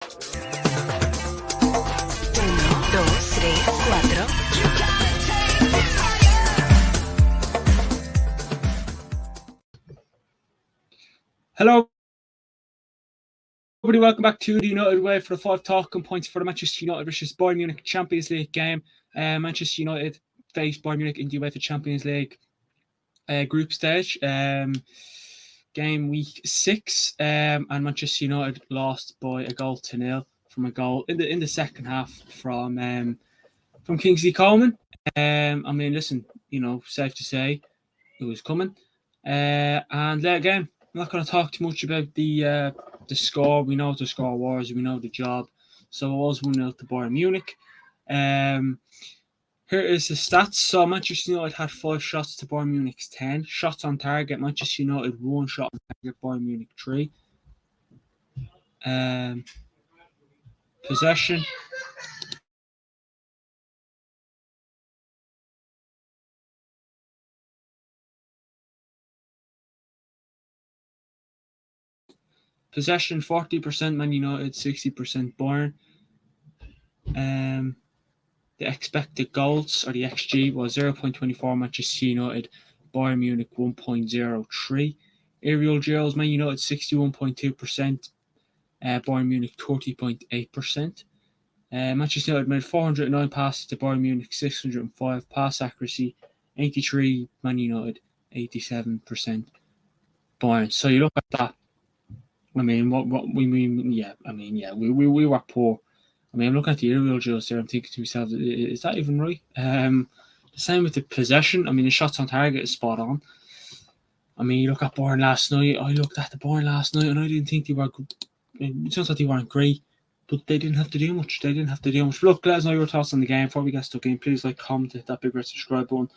Uno, dos, tres, cuatro. Hello, everybody. Welcome back to the United Way for the 5 talking points for the Manchester United versus Bayern Munich Champions League game. Manchester United faced Bayern Munich in the UEFA Champions League group stage. Game week 6, and Manchester United lost by a goal to nil from a goal in the second half from Kingsley Coman. Listen, safe to say it was coming. And again, I'm not going to talk too much about the score. We know what the score was. We know the job. So it was 1-0 to Bayern Munich. Here is the stats. So Manchester United had 5 shots to Bayern Munich's 10. Shots on target, Manchester United 1 shot on target, Bayern Munich 3. Possession. Possession 40% Man United, 60% Bayern. The expected goals, or the XG, was 0.24 Manchester United, Bayern Munich 1.03. Aerial duels, Man United 61.2%, Bayern Munich 30.8%. Manchester United made 409 passes to Bayern Munich, 605. Pass accuracy 83 Man United, 87% Bayern. So you look at that. I mean, we were poor. I mean, I'm looking at the aerial duels there. I'm thinking to myself, is that even right? The same with the possession. I mean, the shots on target is spot on. I mean, you look at Bayern last night. I looked at the Bayern last night, and I didn't think they were good. It's not that they weren't great, but they didn't have to do much. But look, let us know your thoughts on the game. Before we get stuck in, please comment, hit that big red subscribe button.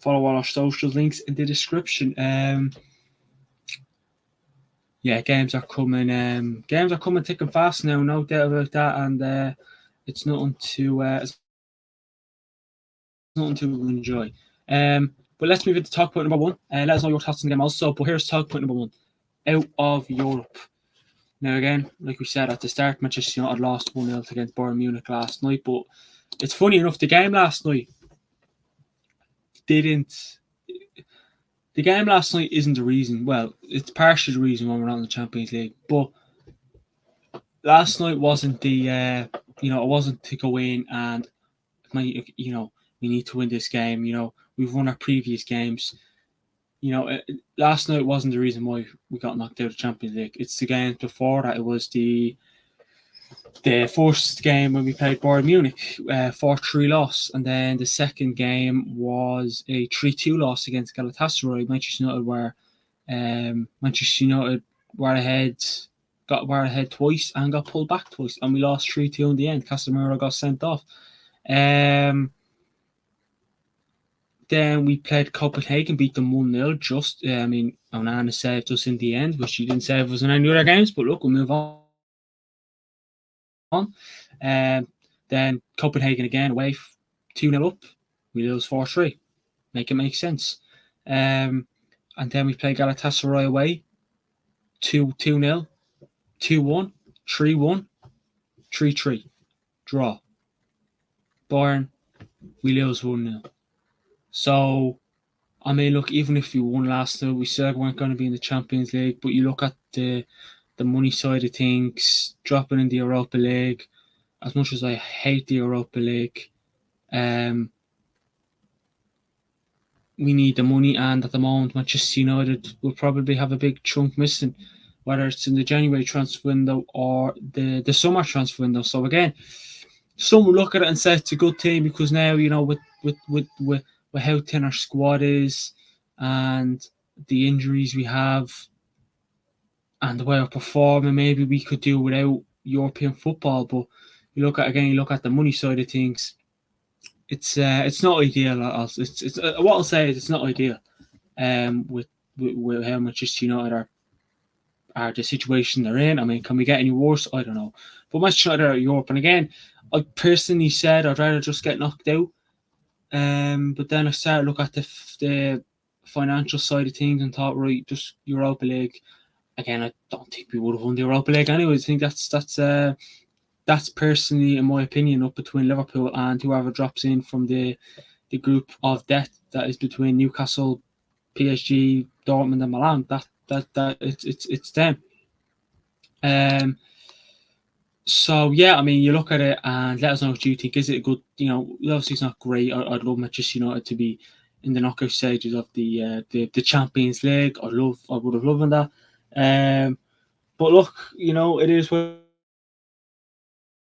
Follow all our social links in the description. Games are coming. Games are coming thick and fast now, no doubt about that. And it's nothing to enjoy. But let's move into talk point number 1. Let us know your thoughts on the game also. But here's talk point number 1: out of Europe. Now again, like we said at the start, Manchester United lost 1-0 against Bayern Munich last night. But it's funny enough, the game last night isn't the reason. Well, it's partially the reason why we're not in the Champions League. But last night wasn't it wasn't to go in and, we need to win this game. We've won our previous games. Last night wasn't the reason why we got knocked out of the Champions League. It's the games before that. It was the first game when we played Bayern Munich, 4-3 loss, and then the second game was a 3-2 loss against Galatasaray. Manchester United were ahead twice and got pulled back twice, and we lost 3-2 in the end. Casemiro got sent off. Then we played Copenhagen, beat them 1-0. Onana saved us in the end, which he didn't save us in any other games. But look, we'll move on. Then Copenhagen again away, 2-0 up. We lose 4-3. Make it make sense. And then we play Galatasaray away, 2-0, 2-1, 3-1, 3-3. Draw. Bayern, we lose 1-0. So, look, even if we won last night, we said we weren't going to be in the Champions League. But you look at the money side of things, dropping in the Europa League. As much as I hate the Europa League, we need the money. And at the moment, Manchester United will probably have a big chunk missing, whether it's in the January transfer window or the summer transfer window. So again, some will look at it and say it's a good thing because now, with how thin our squad is and the injuries we have and the way we're performing, maybe we could do without European football. But you look at the money side of things. It's not ideal. It's what I'll say is it's not ideal. With how Manchester United are the situation they're in. Can we get any worse? I don't know. But Manchester United are out of Europe, and again, I personally said I'd rather just get knocked out. But then I started looking at the financial side of things and thought, right, just Europa League. again, I don't think we would have won the Europa League anyways. I think that's personally, in my opinion, up between Liverpool and whoever drops in from the group of death that is between Newcastle, PSG, Dortmund, and Milan. That it's them. So yeah, I mean, you look at it and let us know what you think. Is it a good? Obviously it's not great. I'd love Manchester United to be in the knockout stages of the Champions League. I would have loved that. But look, it is what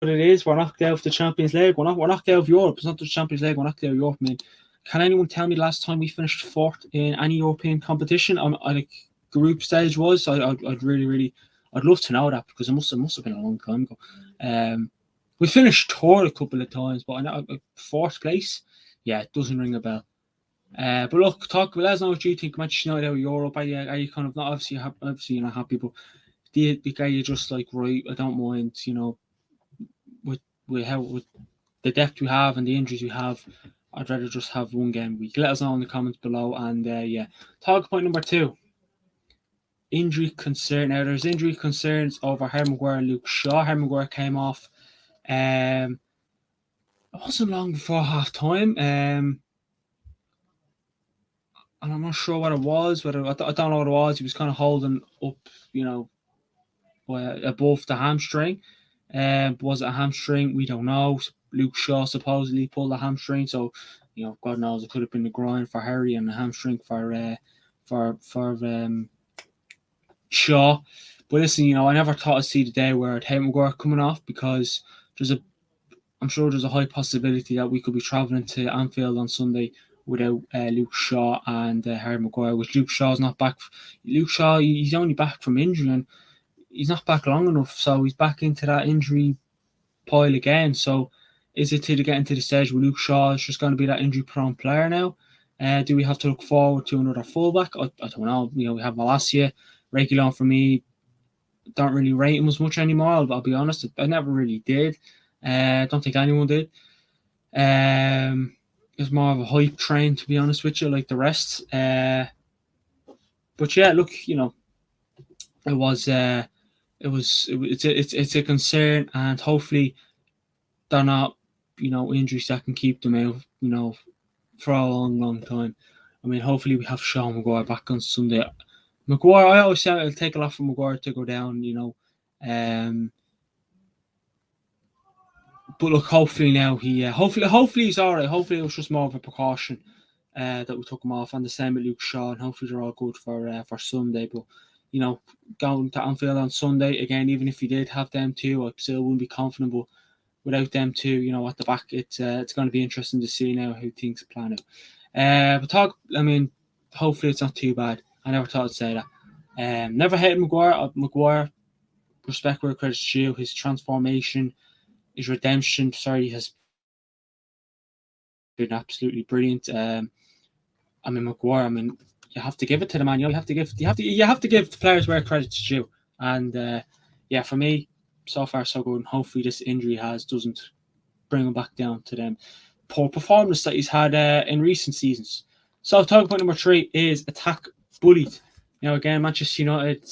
it is. We're knocked out of the Champions League. We're knocked out of Europe. It's not the Champions League. We're knocked out of Europe, man. Can anyone tell me the last time we finished fourth in any European competition? I like group stage was. I'd really, I'd love to know that because it must have been a long time ago. We finished third a couple of times, but I know fourth place. Yeah, it doesn't ring a bell. But look, let us know what you think. Manchester United out of Europe. Are you kind of not obviously you're not happy, but are you just like, right? I don't mind. With the depth we have and the injuries we have, I'd rather just have one game a week. Let us know in the comments below. And yeah, talk point number 2. Injury concern. Now there's injury concerns over Harry Maguire and Luke Shaw. Harry Maguire came off. It wasn't long before half time. And I'm not sure what it was. I don't know what it was. He was kind of holding up, above the hamstring. Was it a hamstring? We don't know. Luke Shaw supposedly pulled a hamstring, so God knows, it could have been a groin for Harry and a hamstring for Shaw. But listen, I never thought I'd see the day where Harry Maguire coming off, because I'm sure there's a high possibility that we could be travelling to Anfield on Sunday without Luke Shaw and Harry Maguire, which Luke Shaw's not back. Luke Shaw, he's only back from injury, and he's not back long enough, so he's back into that injury pile again. So is it to get into the stage where Luke Shaw is just going to be that injury-prone player now? Do we have to look forward to another fullback? I don't know. We have Malacia. Reguilon, for me, don't really rate him as much anymore. I'll be honest. I never really did. I don't think anyone did. It's more of a hype train, to be honest with you, like the rest. But yeah, look, it's a concern, and hopefully they're not, injuries that can keep them out, for a long time. I mean, hopefully we have Sean Maguire back on Sunday. Maguire, I always say it'll take a lot for Maguire to go down, but look, hopefully now hopefully he's all right. Hopefully it was just more of a precaution that we took him off, and the same with Luke Shaw, and hopefully they're all good for Sunday. But going to Anfield on Sunday again, even if you did have them two, I still wouldn't be confident. But without them two, at the back, it's going to be interesting to see now how things plan out. Hopefully it's not too bad. I never thought I'd say that. Never hated Maguire. Maguire, respect where credit's due. His transformation, his redemption, has been absolutely brilliant. Maguire. You have to give it to the man. You have to give the players where credit's due. And yeah, for me, so far so good. And hopefully this injury doesn't bring him back down to them poor performance that he's had in recent seasons. So talking point number 3 is attack bullied. Now again, Manchester United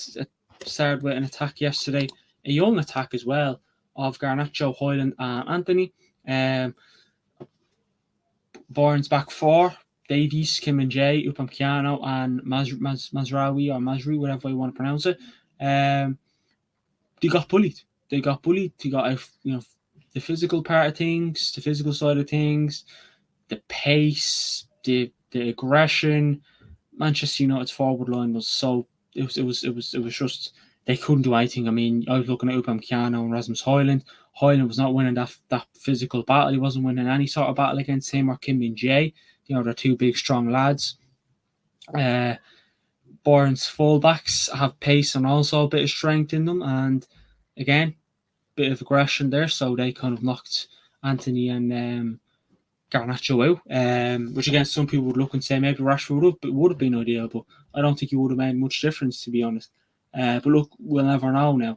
started with an attack yesterday, a young attack as well, of Garnacho, Højlund and Anthony. Bayern's back 4. Davies, Kim and Jay, Upamecano and Mazraoui, whatever you want to pronounce it. They got bullied. They got the physical part of things, the physical side of things, the pace, the aggression. Manchester United's forward line was it was just, they couldn't do anything. I was looking at Upamecano and Rasmus Højlund. Højlund was not winning that physical battle. He wasn't winning any sort of battle against him or Kim Min Jae. They're two big, strong lads. Bayern's fullbacks have pace and also a bit of strength in them, and again, bit of aggression there. So they kind of knocked Anthony and Garnacho out, which again, some people would look and say maybe Rashford would have been ideal, but I don't think he would have made much difference, to be honest. But look, we'll never know now.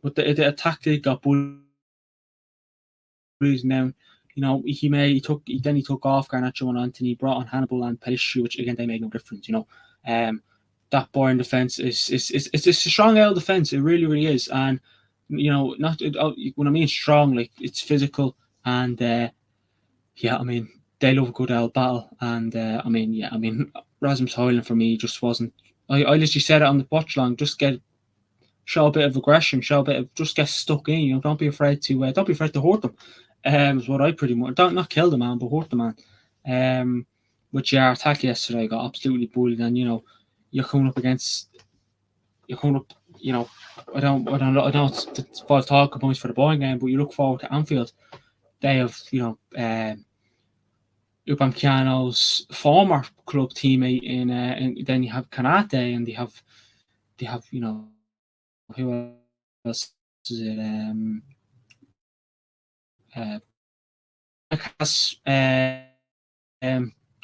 But the attack did got bullied now. He took off Garnacho and Anthony, brought on Hannibal and Pellistri, which again they made no difference. that Bayern defense is it's a strong L defense. It really, really is. And not when I mean strong, like it's physical and yeah, I mean they love a good L battle. And Rasmus Højlund for me just wasn't. I literally said it on the watch long. Just show a bit of aggression, just get stuck in. Don't be afraid to hurt them. Is what I pretty much don't not kill the man, but hurt the man. But yeah, our attack yesterday got absolutely bullied, and you're coming up. I don't it's five talking points for the Bayern game, but you look forward to Anfield. They have Upamecano's former club teammate and then you have Kanate, and they have who else is it?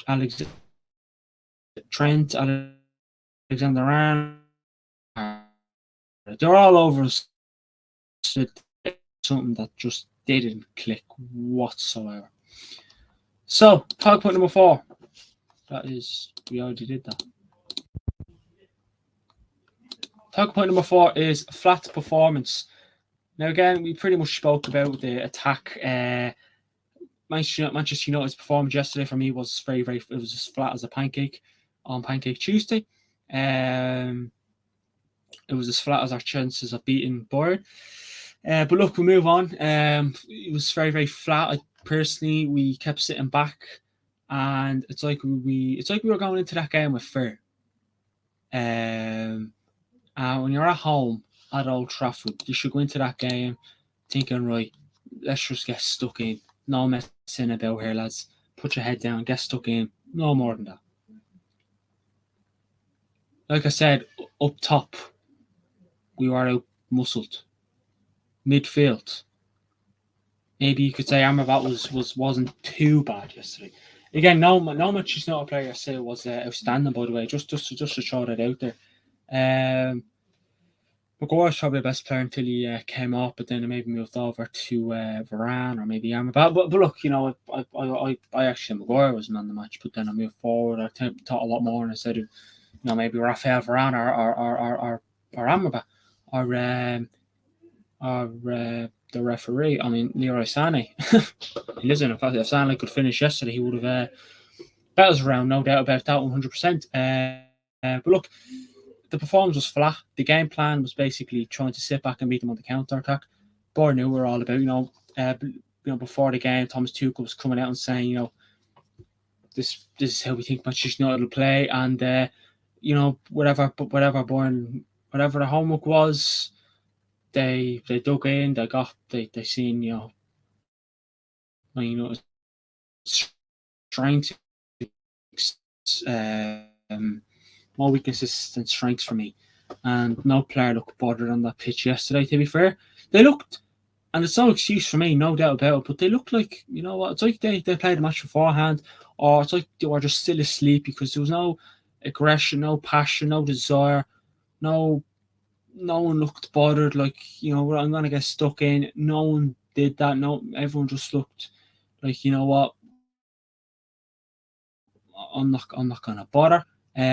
Alex Trent, Alexander Arnold. They're all over us. Something that just didn't click whatsoever. So, talk point number 4. That is, we already did that. Talk point number 4 is flat performance. Now, again, we pretty much spoke about the attack. Manchester United's performance yesterday for me was very, very. It was as flat as a pancake on Pancake Tuesday. It was as flat as our chances of beating Bayern. But look, we move on. It was very, very flat. Personally, we kept sitting back, and it's like we were going into that game with fear. When you're at home at Old Trafford, you should go into that game thinking, right, let's just get stuck in. No messing about here, lads. Put your head down, get stuck in. No more than that. Like I said, up top, we were out muscled. Midfield, maybe you could say Amrabat wasn't too bad yesterday. Again, no Manchester United player yesterday was outstanding. By the way, just to throw that out there. Maguire's probably the best player until he came off, but then it maybe moved over to Varane or maybe Amrabat. But look, I actually Maguire was man of the match, but then I moved forward. I thought a lot more, and I said, maybe Rafael Varane or Amrabat or the referee. I mean, Leroy Sané. Listen, if Sané could finish yesterday, he would have bet us around, no doubt about that, 100%. But look, the performance was flat. The game plan was basically trying to sit back and beat them on the counter attack. Bayern knew we were all about. Before the game, Thomas Tuchel was coming out and saying, this is how we think Manchester United will play, and whatever Bayern, whatever the homework was, they dug in. They seen strengths, more weaknesses than strengths for me. And no player looked bothered on that pitch yesterday, to be fair. They looked, and it's no excuse for me, no doubt about it, but they looked like, it's like they played the match beforehand, or it's like they were just still asleep because there was no aggression, no passion, no desire, no one looked bothered, like, I'm going to get stuck in. No one did that. No, everyone just looked like, I'm not going to bother.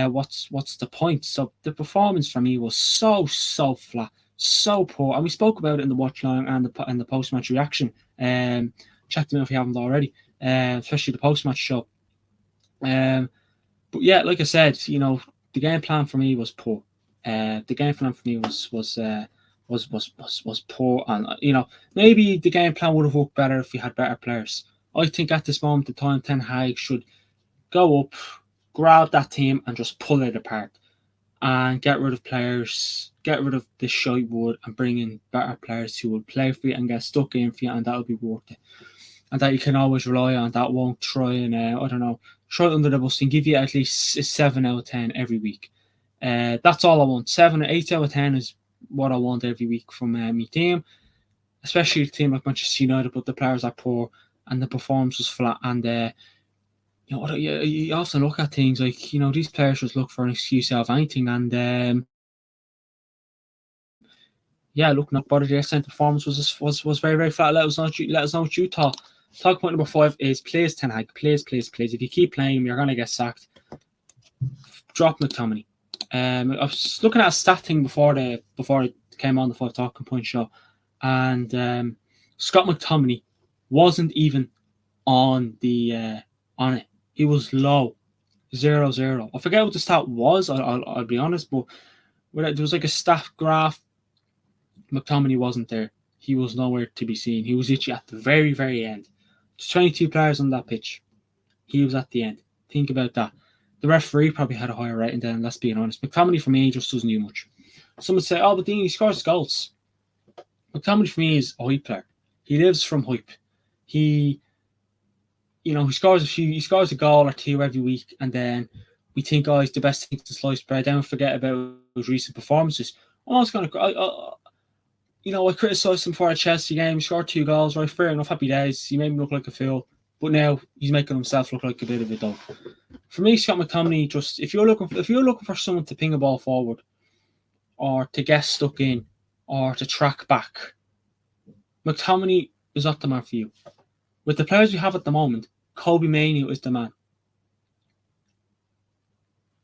What's the point? So the performance for me was so flat, so poor, and we spoke about it in the watch line and the post match reaction. Check them out if you haven't already, especially the post match show. But yeah, like I said, the game plan for me was poor. The game plan for me was poor, and maybe the game plan would have worked better if we had better players. I think at this moment in time, Ten Hag should go up, grab that team and just pull it apart and get rid of players, get rid of the shite wood and bring in better players who will play for you and get stuck in for you, and that'll be worth it. And that you can always rely on, that won't try and, try under the bus and give you at least a 7 out of 10 every week. That's all I want. 7 or 8 out of 10 is what I want every week from my team, especially a team like Manchester United, but the players are poor and the performance was flat. And you often look at things like, these players just look for an excuse out of anything. And look, not bothered. The excellent performance was very, very flat. Let us know what you thought. Talk point number 5 is please, Ten Hag, please. If you keep playing him, you're going to get sacked. Drop McTominay. I was looking at a stat thing before it came on the 5 Talking Point show, and Scott McTominay wasn't even on it. He was low, 0-0. I forget what the stat was. I'll be honest, but there was like a stat graph. McTominay wasn't there. He was nowhere to be seen. He was literally at the very, very end. There's 22 players on that pitch. He was at the end. Think about that. The referee probably had a higher rating than him, let's be honest. McTominay for me just doesn't do much. Some would say, oh, but he scores goals. McTominay for me is a hype player. He lives from hype. He scores a goal or two every week, and then we think, oh, he's the best thing to sliced bread. Then we forget about his recent performances. I criticised him for a Chelsea game. He scored 2 goals, right? Fair enough, happy days. He made me look like a fool, but now he's making himself look like a bit of a dog. For me, Scott McTominay, just if you're looking for someone to ping a ball forward, or to get stuck in, or to track back, McTominay is not the man for you. With the players we have at the moment, Kobe Mainoo is the man.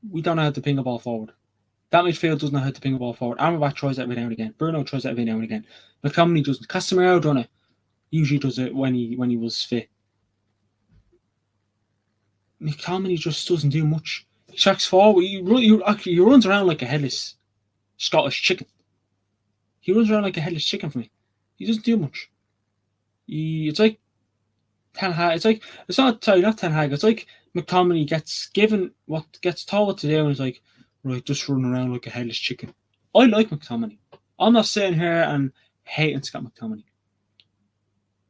We don't know how to ping a ball forward. That midfield doesn't know how to ping a ball forward. Amrabat tries it every now and again. Bruno tries it every now and again. McTominay doesn't. Casemiro done it. Usually does it when he was fit. McTominay just doesn't do much. He tracks forward. He runs around like a headless Scottish chicken. He runs around like a headless chicken for me. He doesn't do much. It's like Ten Hag. It's not Ten Hag. It's like McTominay gets told what to do, and he's like, right, just run around like a headless chicken. I like McTominay. I'm not sitting here and hating Scott McTominay,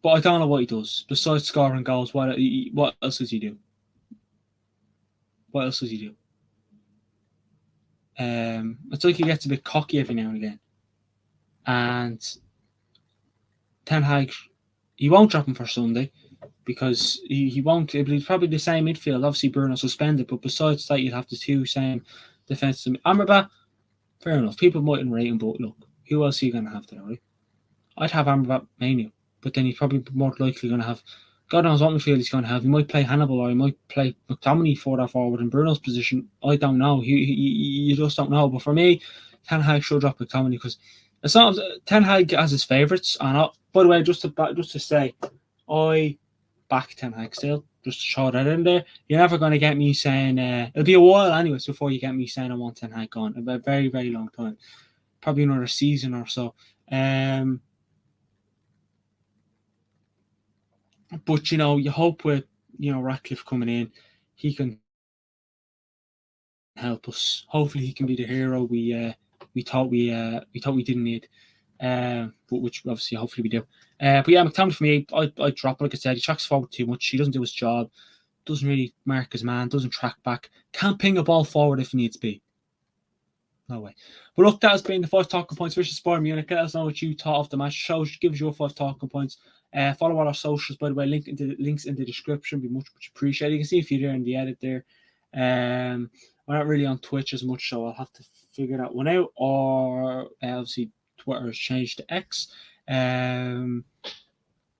but I don't know what he does besides scoring goals. What else does he do? What else does he do? It's like he gets a bit cocky every now and again. And Ten Hag, he won't drop him for Sunday because he won't. It's probably the same midfield. Obviously, Bruno suspended, but besides that, you'd have the 2 same defensive. Amrabat, fair enough. People mightn't rate him, but look, who else are you going to have there, right? I'd have Amrabat Mainoo, but then he's probably more likely going to have. God knows what midfield he's going to have. He might play Hannibal, or he might play McTominay forward in Bruno's position. I don't know. You just don't know. But for me, Ten Hag should drop McTominay because it's not Ten Hag has his favourites. And by the way, just to say, I back Ten Hag still. Just to throw that in there. You're never going to get me saying it'll be a while anyways before you get me saying I want Ten Hag gone. A very, very long time. Probably another season or so. But you hope with Ratcliffe coming in, he can help us. Hopefully, he can be the hero we thought we didn't need, but which obviously hopefully we do. But yeah, McTominay for me, I drop. Like I said, he tracks forward too much. He doesn't do his job. Doesn't really mark his man. Doesn't track back. Can't ping a ball forward if he needs to be. No way. But look, that has been the 5 Talking Points versus Bayern Munich. Let us know what you thought of the match. Give us your 5 Talking Points. Follow all our socials, by the way. Links in the description. Be much appreciated. You can see if you're there in the edit there. We're not really on Twitch as much, so I'll have to figure that one out. Or obviously Twitter has changed to X.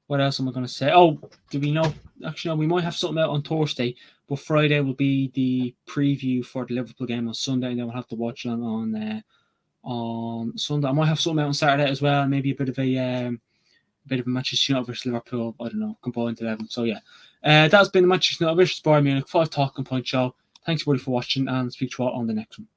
What else am I going to say? Oh, do we know? Actually, no, we might have something out on Thursday, but Friday will be the preview for the Liverpool game on Sunday, and then we'll have to watch it on Sunday. I might have something out on Saturday as well, maybe a bit of a Manchester United versus Liverpool. I don't know, combined 11. So yeah, that's been the Manchester United versus Bayern Munich 5 Talking Point show. Thanks everybody for watching, and speak to you all on the next one.